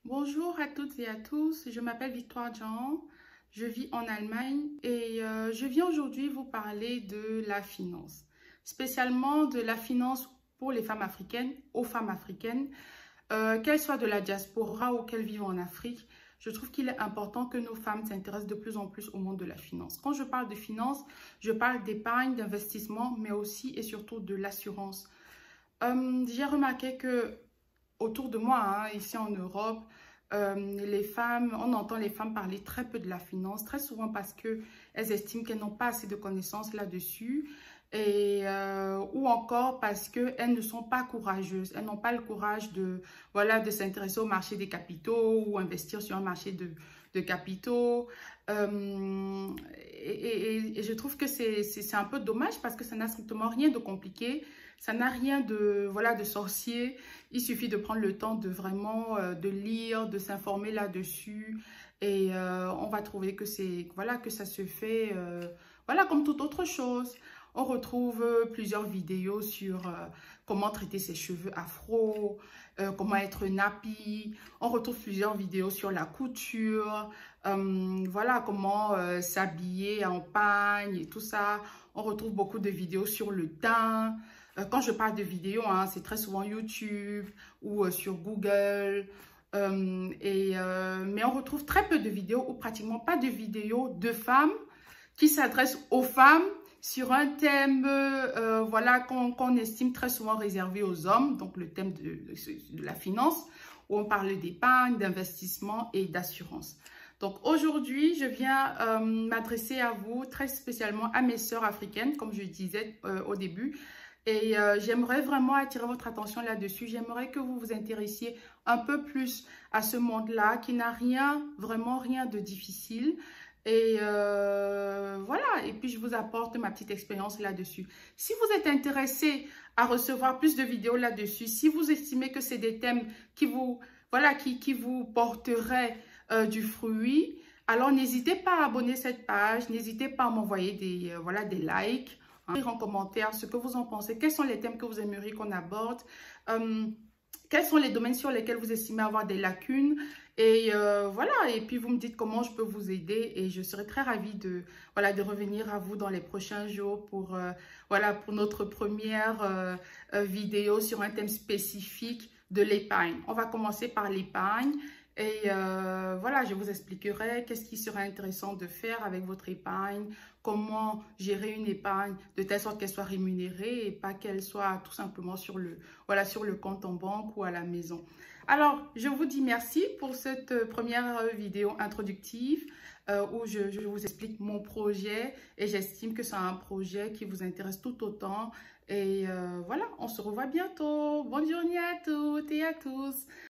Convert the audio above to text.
Bonjour à toutes et à tous, je m'appelle Victoire Jean, je vis en Allemagne et je viens aujourd'hui vous parler de la finance, spécialement de la finance pour les femmes africaines, aux femmes africaines, qu'elles soient de la diaspora ou qu'elles vivent en Afrique. Je trouve qu'il est important que nos femmes s'intéressent de plus en plus au monde de la finance. Quand je parle de finance, je parle d'épargne, d'investissement, mais aussi et surtout de l'assurance. J'ai remarqué que autour de moi, ici en Europe, les femmes, on entend les femmes parler très peu de la finance, très souvent parce qu'elles estiment qu'elles n'ont pas assez de connaissances là-dessus ou encore parce qu'elles ne sont pas courageuses. Elles n'ont pas le courage de s'intéresser au marché des capitaux ou investir sur un marché de capitaux. Et je trouve que c'est un peu dommage parce que ça n'a strictement rien de compliqué. Ça n'a rien de sorcier. Il suffit de prendre le temps de vraiment de lire, de s'informer là-dessus. Et on va trouver que que ça se fait comme toute autre chose. On retrouve plusieurs vidéos sur comment traiter ses cheveux afro, comment être nappy. On retrouve plusieurs vidéos sur la couture, comment s'habiller en pagne et tout ça. On retrouve beaucoup de vidéos sur le teint. Quand je parle de vidéos, c'est très souvent YouTube ou sur Google. Mais on retrouve très peu de vidéos ou pratiquement pas de vidéos de femmes qui s'adressent aux femmes sur un thème qu'on estime très souvent réservé aux hommes, donc le thème de la finance, où on parle d'épargne, d'investissement et d'assurance. Donc aujourd'hui, je viens m'adresser à vous, très spécialement à mes sœurs africaines, comme je disais au début. Et j'aimerais vraiment attirer votre attention là-dessus. J'aimerais que vous vous intéressiez un peu plus à ce monde-là qui n'a vraiment rien de difficile. Et voilà, et puis je vous apporte ma petite expérience là-dessus. Si vous êtes intéressé à recevoir plus de vidéos là-dessus, si vous estimez que c'est des thèmes qui vous porteraient du fruit, alors n'hésitez pas à abonner cette page, n'hésitez pas à m'envoyer des likes, écrire en commentaire ce que vous en pensez, quels sont les thèmes que vous aimeriez qu'on aborde, quels sont les domaines sur lesquels vous estimez avoir des lacunes. Et et puis vous me dites comment je peux vous aider et je serai très ravie de revenir à vous dans les prochains jours pour notre première vidéo sur un thème spécifique de l'épargne. On va commencer par l'épargne et je vous expliquerai qu'est-ce qui serait intéressant de faire avec votre épargne, comment gérer une épargne de telle sorte qu'elle soit rémunérée et pas qu'elle soit tout simplement sur le compte en banque ou à la maison. Alors, je vous dis merci pour cette première vidéo introductive où je vous explique mon projet et j'estime que c'est un projet qui vous intéresse tout autant. Et on se revoit bientôt. Bonne journée à toutes et à tous.